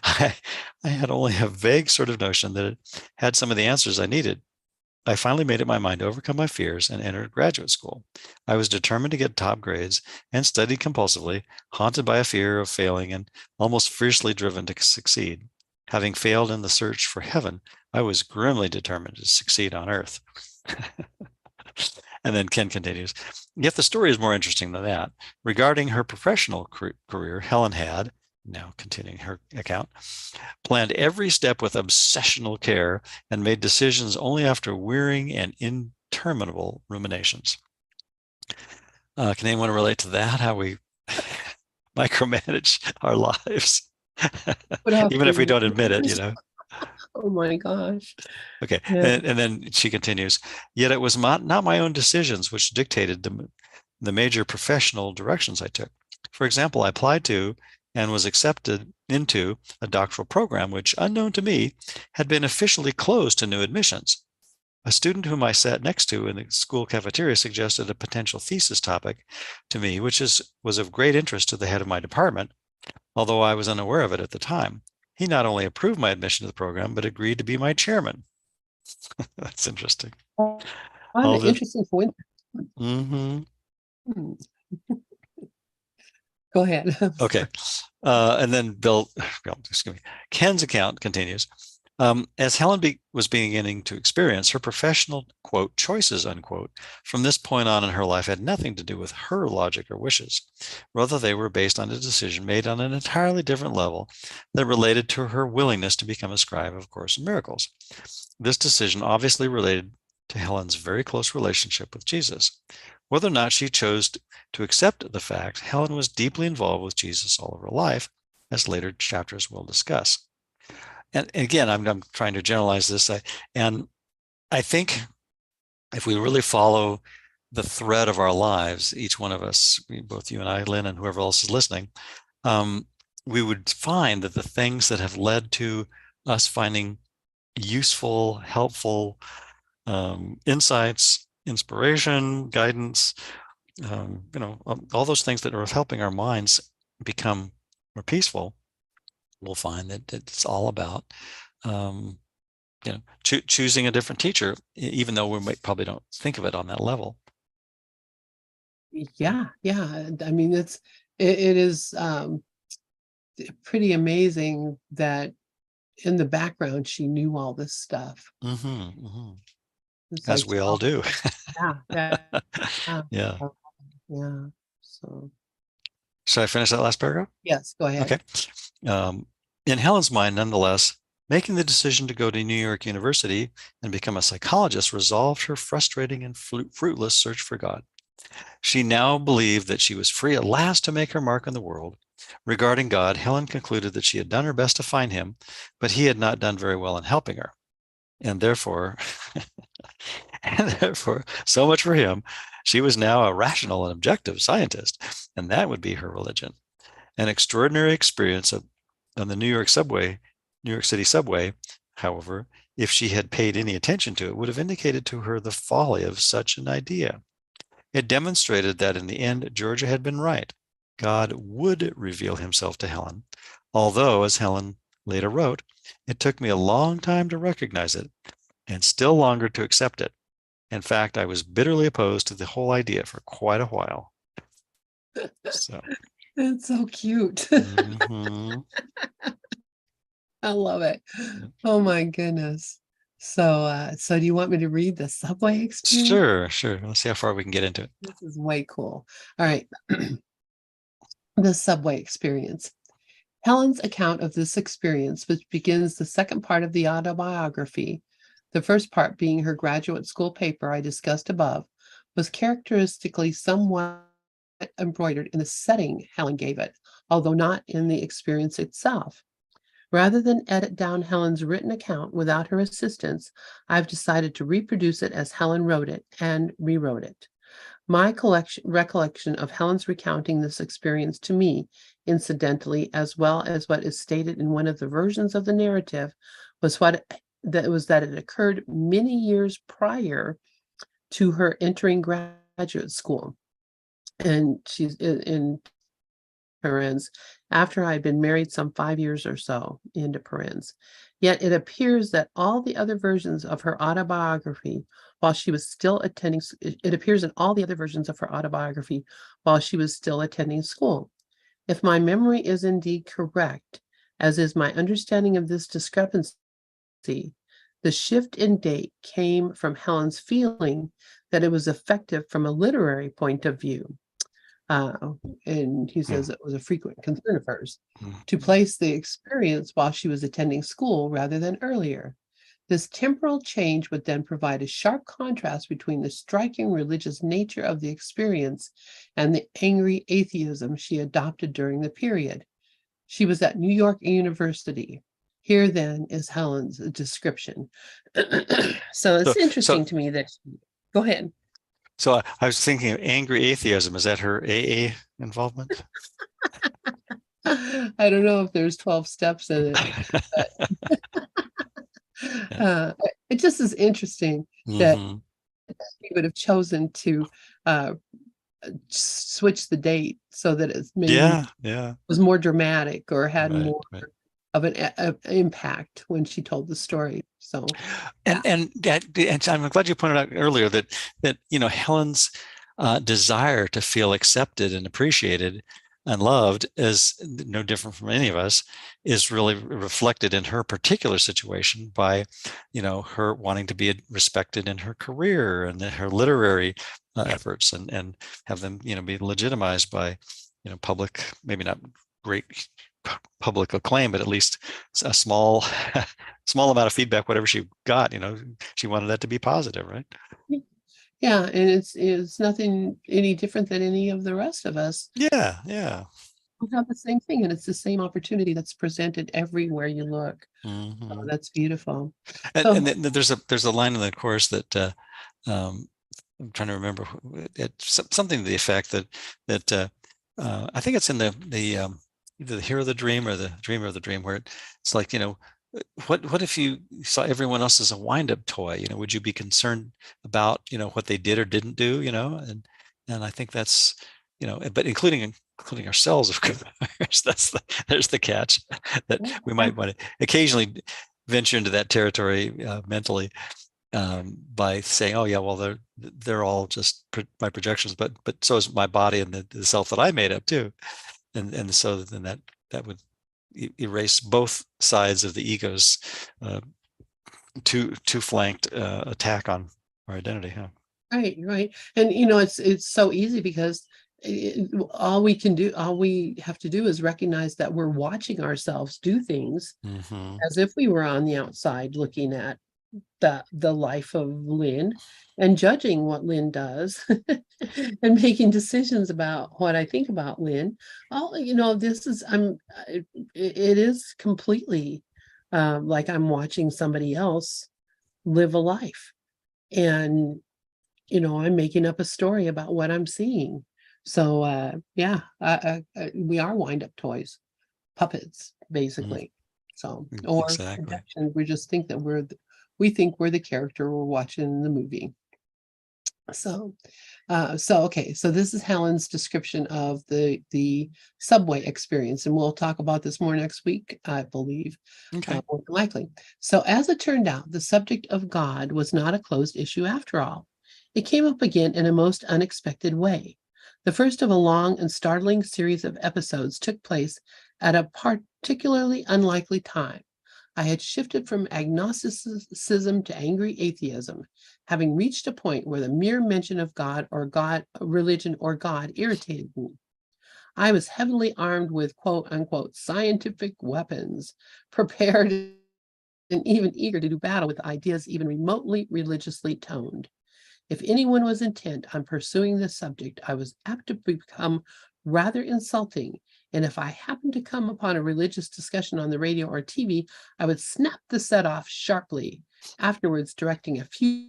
I had only a vague sort of notion that it had some of the answers I needed. I finally made up my mind to overcome my fears and entered graduate school. I was determined to get top grades and studied compulsively, haunted by a fear of failing and almost fiercely driven to succeed. Having failed in the search for heaven, I was grimly determined to succeed on earth. And then Ken continues, yet the story is more interesting than that. Regarding her professional career, Helen had, now continuing her account, planned every step with obsessional care and made decisions only after wearying and interminable ruminations. Can anyone relate to that? How we micromanage our lives, even if we don't admit it, Oh my gosh. Okay. Yeah. And then she continues, yet it was not my own decisions which dictated the major professional directions I took. For example, I applied to and was accepted into a doctoral program, which, unknown to me, had been officially closed to new admissions. A student whom I sat next to in the school cafeteria suggested a potential thesis topic to me, which was of great interest to the head of my department, although I was unaware of it at the time. He not only approved my admission to the program, but agreed to be my chairman. That's interesting. What an All the interesting coincidence. mm-hmm. Go ahead. Okay. And then excuse me, Ken's account continues. As Helen was beginning to experience her professional, quote, choices, unquote, from this point on in her life had nothing to do with her logic or wishes. Rather, they were based on a decision made on an entirely different level that related to her willingness to become a scribe of Course in Miracles. This decision obviously related to Helen's very close relationship with Jesus. Whether or not she chose to accept the fact, Helen was deeply involved with Jesus all of her life, as later chapters will discuss. And again, I'm trying to generalize this. And I think if we really follow the thread of our lives, each one of us, both you and I, Lynn, and whoever else is listening, we would find that the things that have led to us finding useful, helpful insights, inspiration, guidance, all those things that are helping our minds become more peaceful, we'll find that it's all about choosing a different teacher, even though we probably don't think of it on that level. Yeah. I mean, it is pretty amazing that in the background she knew all this stuff. Mm-hmm, mm-hmm. like, As we all do. Yeah. Yeah. So Should I finish that last paragraph? yes, go ahead. Okay. In Helen's mind, nonetheless, making the decision to go to New York University and become a psychologist resolved her frustrating and fruitless search for God. She now believed that she was free at last to make her mark on the world. Regarding God, Helen concluded that she had done her best to find him, but he had not done very well in helping her. And therefore, so much for him. She was now a rational and objective scientist, and that would be her religion. An extraordinary experience on the New York City subway, however, if she had paid any attention to it, would have indicated to her the folly of such an idea. It demonstrated that in the end, Georgia had been right. God would reveal himself to Helen, although, as Helen later wrote, it took me a long time to recognize it and still longer to accept it. In fact, I was bitterly opposed to the whole idea for quite a while. So it's so cute. mm-hmm. I love it. Oh my goodness. So do you want me to read the subway experience? Sure. Let's see how far we can get into it. This is way cool. All right. The subway experience. Helen's account of this experience, which begins the second part of the autobiography, the first part being her graduate school paper I discussed above, was characteristically somewhat embroidered in the setting Helen gave it, although not in the experience itself. Rather than edit down Helen's written account without her assistance, I've decided to reproduce it as Helen wrote it and rewrote it. My recollection of Helen's recounting this experience to me, incidentally, as well as what is stated in one of the versions of the narrative, was that it occurred many years prior to her entering graduate school. And she's in parens, after I had been married some 5 years or so, into parens. Yet it appears that all the other versions of her autobiography, while she was still attending, it appears in all the other versions of her autobiography while she was still attending school. If my memory is indeed correct, as is my understanding of this discrepancy, the shift in date came from Helen's feeling that it was effective from a literary point of view. And he says it was a frequent concern of hers to place the experience while she was attending school rather than earlier. This temporal change would then provide a sharp contrast between the striking religious nature of the experience and the angry atheism she adopted during the period. She was at New York University. Here then is Helen's description. So it's interesting to me that go ahead. So I was thinking of angry atheism. Is that her AA involvement? I don't know if there's 12 steps in it. Yeah. It just is interesting that Hmm. he would have chosen to uh, switch the date so that it's maybe Yeah. Yeah. was more dramatic or had Right. more Right. of an impact when she told the story. So yeah, And I'm glad you pointed out earlier that Helen's desire to feel accepted and appreciated and loved is no different from any of us, is really reflected in her particular situation by her wanting to be respected in her career and her literary efforts, and have them be legitimized by public, maybe not great public acclaim, but at least a small small amount of feedback, whatever she got, she wanted that to be positive, right? yeah, and it's nothing any different than any of the rest of us. Yeah, yeah. We have the same thing, and it's the same opportunity that's presented everywhere you look. So Hmm. that's beautiful. And So then there's a line in the chorus that um, I'm trying to remember. It's something to the effect that I think it's in the either the hero of the dream or the dreamer of the dream, where it's like, what if you saw everyone else as a wind-up toy? Would you be concerned about what they did or didn't do? And I think that's but including ourselves, of course. There's the catch, that we yeah, might want to occasionally venture into that territory mentally, by saying, "Oh yeah, well they're all just my projections, but so is my body and the self that I made up too." And so then that would erase both sides of the ego's uh, two flanked attack on our identity. Huh? right, right. And it's so easy because all we have to do is recognize that we're watching ourselves do things Hmm. as if we were on the outside looking at the life of Lynn and judging what Lynn does and making decisions about what I think about Lynn. Oh, this is it is completely like I'm watching somebody else live a life. And I'm making up a story about what I'm seeing. So yeah, we are wind up toys, puppets, basically. So, or Exactly. projection. We just think that we think we're the character we're watching the movie. So, okay. So this is Helen's description of the subway experience, and we'll talk about this more next week, I believe, Okay. more than likely. So, as it turned out, the subject of God was not a closed issue after all. It came up again in a most unexpected way. The first of a long and startling series of episodes took place at a particularly unlikely time. I had shifted from agnosticism to angry atheism, having reached a point where the mere mention of God or God, religion or God irritated me. I was heavily armed with quote unquote scientific weapons, prepared and even eager to do battle with ideas even remotely religiously toned. If anyone was intent on pursuing this subject, I was apt to become rather insulting. And if I happened to come upon a religious discussion on the radio or TV, I would snap the set off sharply, afterwards directing a few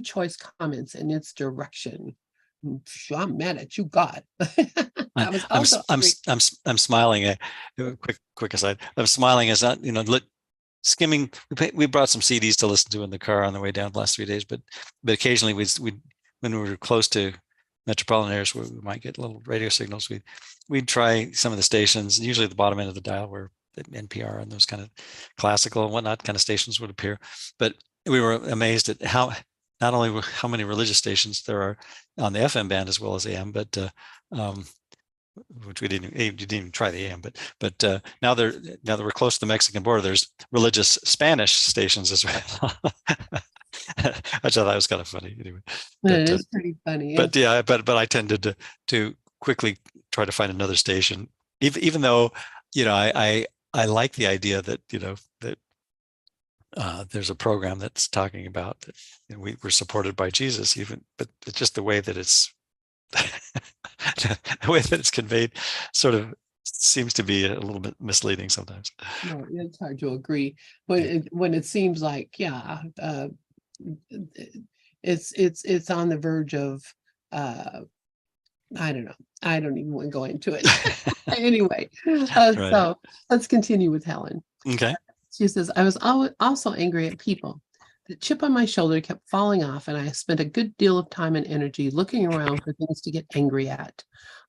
choice comments in its direction. I'm mad at you, God. I, I was I'm also I'm angry. I'm smiling. Quick aside. I'm smiling as not skimming. We brought some CDs to listen to in the car on the way down the last 3 days, but occasionally we when we were close to metropolitan areas where we might get little radio signals, we'd try some of the stations. Usually at the bottom end of the dial where the NPR and those kind of classical and whatnot kind of stations would appear. But we were amazed at how not only how many religious stations there are on the FM band as well as AM, but um, which you didn't even try the AM, but now that we're close to the Mexican border, there's religious Spanish stations as well. I thought that was kind of funny anyway. It But is pretty funny. but yeah, but I tended to quickly try to find another station, even though I like the idea that that there's a program that's talking about that we're supported by Jesus, even, but it's just the way that it's the way that it's conveyed sort of seems to be a little bit misleading sometimes. No, it's hard to agree when it seems like, yeah, it's on the verge of uh I don't know. I don't even want to go into it. Anyway, Right. so let's continue with Helen. Okay. She says, I was also angry at people. The chip on my shoulder kept falling off, and I spent a good deal of time and energy looking around for things to get angry at.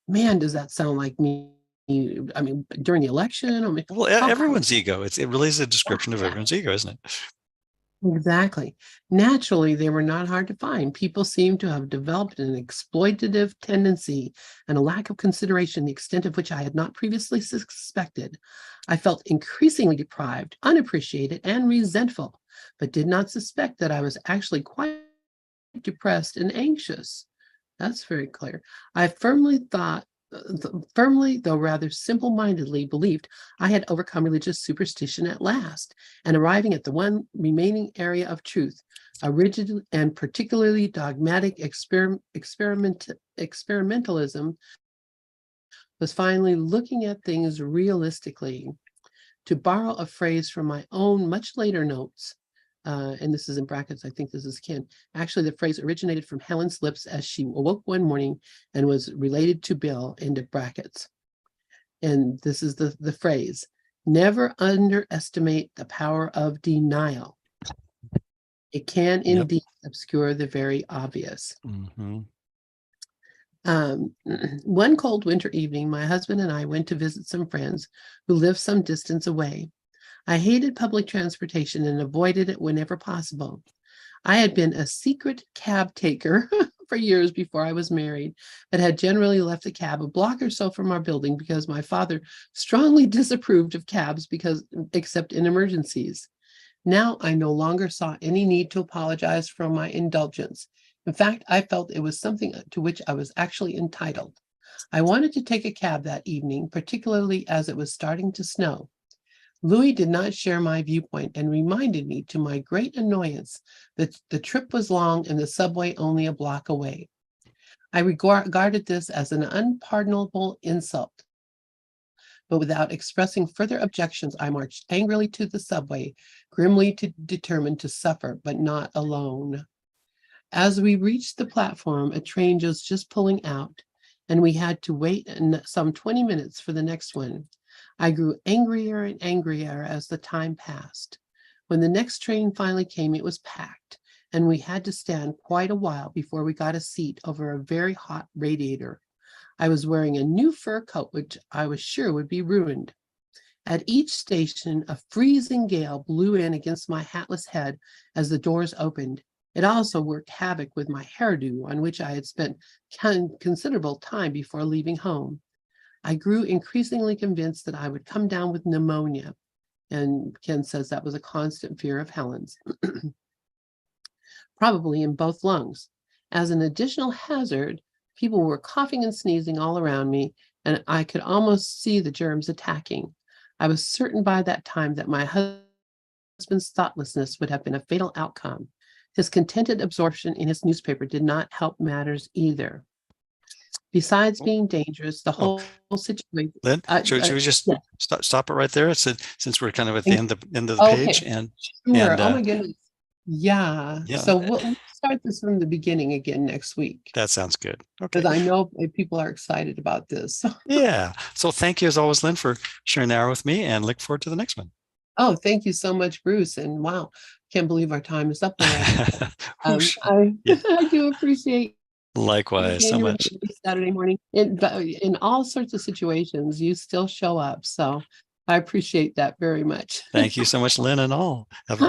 Man, does that sound like me? I mean, during the election, I mean, Well, everyone's ego. It really is a description of everyone's ego, isn't it? exactly. Naturally, they were not hard to find. People seem to have developed an exploitative tendency and a lack of consideration, the extent of which I had not previously suspected. I felt increasingly deprived, unappreciated, and resentful, but did not suspect that I was actually quite depressed and anxious. That's very clear. I firmly, though rather simple-mindedly, believed I had overcome religious superstition at last, and arriving at the one remaining area of truth, a rigid and particularly dogmatic experimentalism, was finally looking at things realistically. To borrow a phrase from my own much later notes, and this is in brackets, I think this is Ken. Actually, the phrase originated from Helen's lips as she awoke one morning and was related to Bill, into brackets. And this is the phrase: never underestimate the power of denial. It can indeed obscure the very obvious. Mm-hmm. One cold winter evening, my husband and I went to visit some friends who lived some distance away. I hated public transportation and avoided it whenever possible. I had been a secret cab taker for years before I was married, but had generally left the cab a block or so from our building because my father strongly disapproved of cabs except in emergencies. Now I no longer saw any need to apologize for my indulgence. In fact, I felt it was something to which I was actually entitled. I wanted to take a cab that evening, particularly as it was starting to snow. Louis did not share my viewpoint and reminded me, to my great annoyance, that the trip was long and the subway only a block away. I regarded this as an unpardonable insult. But without expressing further objections, I marched angrily to the subway, grimly determined to suffer, but not alone. As we reached the platform, a train was just pulling out, and we had to wait some 20 minutes for the next one. I grew angrier and angrier as the time passed. When the next train finally came, it was packed, and we had to stand quite a while before we got a seat over a very hot radiator. I was wearing a new fur coat, which I was sure would be ruined. At each station, a freezing gale blew in against my hatless head as the doors opened. It also worked havoc with my hairdo, on which I had spent considerable time before leaving home. I grew increasingly convinced that I would come down with pneumonia, and Ken says that was a constant fear of Helen's, probably in both lungs. As an additional hazard, people were coughing and sneezing all around me, and I could almost see the germs attacking. I was certain by that time that my husband's thoughtlessness would have been a fatal outcome. His contented absorption in his newspaper did not help matters either. Besides being dangerous, the whole situation. Lynn, should we just stop it right there? Since we're kind of at the end of the page, and sure. Oh my goodness, yeah. So we'll start this from the beginning again next week. That sounds good. Okay, because I know people are excited about this. Yeah. So thank you as always, Lynn, for sharing the hour with me, and look forward to the next one. Oh, thank you so much, Bruce. And wow, can't believe our time is up already. I do appreciate. Likewise, so much. Saturday morning, in all sorts of situations, you still show up. So I appreciate that very much. Thank you so much, Lynn, and all. Have a great